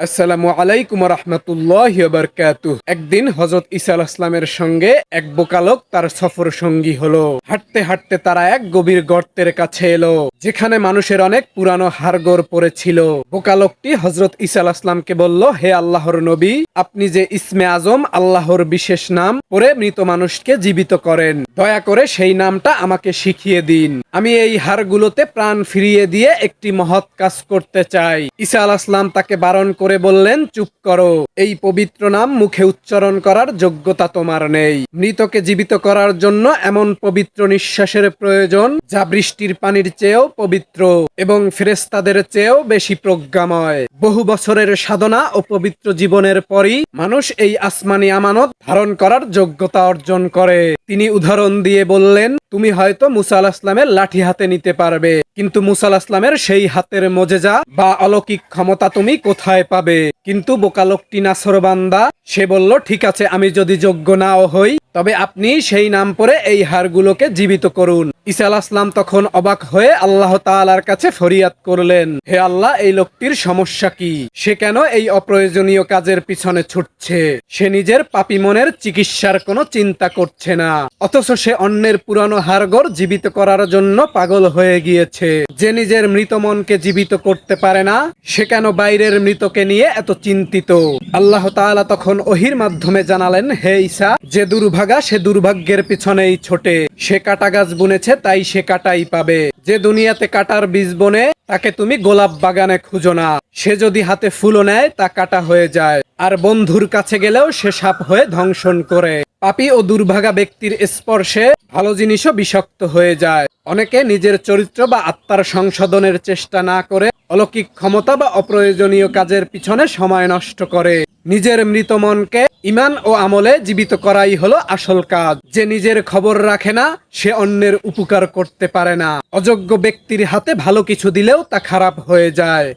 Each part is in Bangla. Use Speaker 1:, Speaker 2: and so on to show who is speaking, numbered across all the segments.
Speaker 1: আসসালামু আলাইকুম রহমতুল্লাহি ওয়া বারাকাতুহু। একদিন হযরত ঈসা আলাইহিস সালামের সঙ্গে এক বোকা লোক তার সফর সঙ্গী হলো। হাঁটতে হাঁটতে তারা এক গভীর গর্তের কাছে এলো, যেখানে মানুষের অনেক পুরানো হাড়গোড় পড়েছিল। বোকা লোকটি হযরত ঈসা আলাইহিস সালামকে বলল, হে আল্লাহর নবী, আপনি যে ইসমে আজম, আল্লাহর বিশেষ নাম পড়ে মৃত মানুষকে জীবিত করেন, দয়া করে সেই নামটা আমাকে শিখিয়ে দিন। আমি এই হাড়গুলোতে প্রাণ ফিরিয়ে দিয়ে একটি মহৎ কাজ করতে চাই। ঈসা আলাইহিস সালাম তাকে বারণ করে বললেন, চুপ করো, এই পবিত্র নাম মুখে উচ্চারণ করার যোগ্যতা তোমার নেই। মৃতকে জীবিত করার জন্য এমন পবিত্র নিঃশ্বাসের প্রয়োজন যা বৃষ্টির পানির চেয়েও পবিত্র এবং ফেরেশতাদের চেয়েও বেশি প্রজ্ঞাময়। বহু বছরের সাধনা ও পবিত্র জীবনের পরই মানুষ এই আসমানি আমানত ধারণ করার যোগ্যতা অর্জন করে। তিনি উদাহরণ দিয়ে বললেন, তুমি হয়তো মুসা আলাইহিস সালামের লাঠি হাতে নিতে পারবে, কিন্তু মুসা আলাইহিস সালামের সেই হাতের মোজেজা বা অলৌকিক ক্ষমতা তুমি কোথায় পাবে? কিন্তু বোকা লোকটি নাছরবান্দা, সে বলল, ঠিক আছে, আমি যদি যোগ্য নাও হই, তবে আপনি সেই নাম পড়ে এই হাড়গুলোকে জীবিত করুন। ঈসা আলাইহিস সালাম তখন অবাক হয়ে আল্লাহ তাআলার কাছে ফরিয়াদ করলেন, হে আল্লাহ, এই লোকটির সমস্যা কি? সে কেন এই অপ্রয়োজনীয় কাজের পিছনে ছুটছে? সে নিজের পাপী মনের চিকিৎসার কোনো চিন্তা করছে না, অথচ সে অন্যের পুরানো হাড়গোড় জীবিত করার জন্য পাগল হয়ে গিয়েছে। যে নিজের মৃত মনকে জীবিত করতে পারে না, সে কেন বাইরের মৃতকে নিয়ে এত চিন্তিত? আল্লাহ তাআলা তখন ওহীর মাধ্যমে জানালেন, হে ঈসা, যে দুর্ভাগা সে দুর্ভাগ্যের পিছনেই ছোটে। সে কাটা গাছ বুনেছে, তাই সে কাটাই পাবে। যে দুনিয়াতে কাটার বীজ বনে, তাকে তুমি গোলাপ বাগানে খুঁজো না। সে যদি হাতে ফুলও নেয়, তা কাটা হয়ে যায়, আর বন্ধুর কাছে গেলেও সে সাপ হয়ে ধ্বংসন করে। পাপী ও দুর্ভাগা ব্যক্তির স্পর্শে ভালো জিনিসও বিষাক্ত হয়ে যায়। অনেকে নিজের চরিত্র বা আত্মার সংশোধনের চেষ্টা না করে অলৌকিক ক্ষমতা বা অপ্রয়োজনীয় কাজের পিছনে সময় নষ্ট করে। নিজের মৃত মনকে ঈমান ও আমলে জীবিত করাই হলো আসল কাজ। যে নিজের খবর রাখে না, সে অন্যের উপকার করতে পারে না। অযোগ্য ব্যক্তির হাতে ভালো কিছু দিলেও তা খারাপ হয়ে যায়।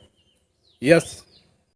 Speaker 1: ইয়েস।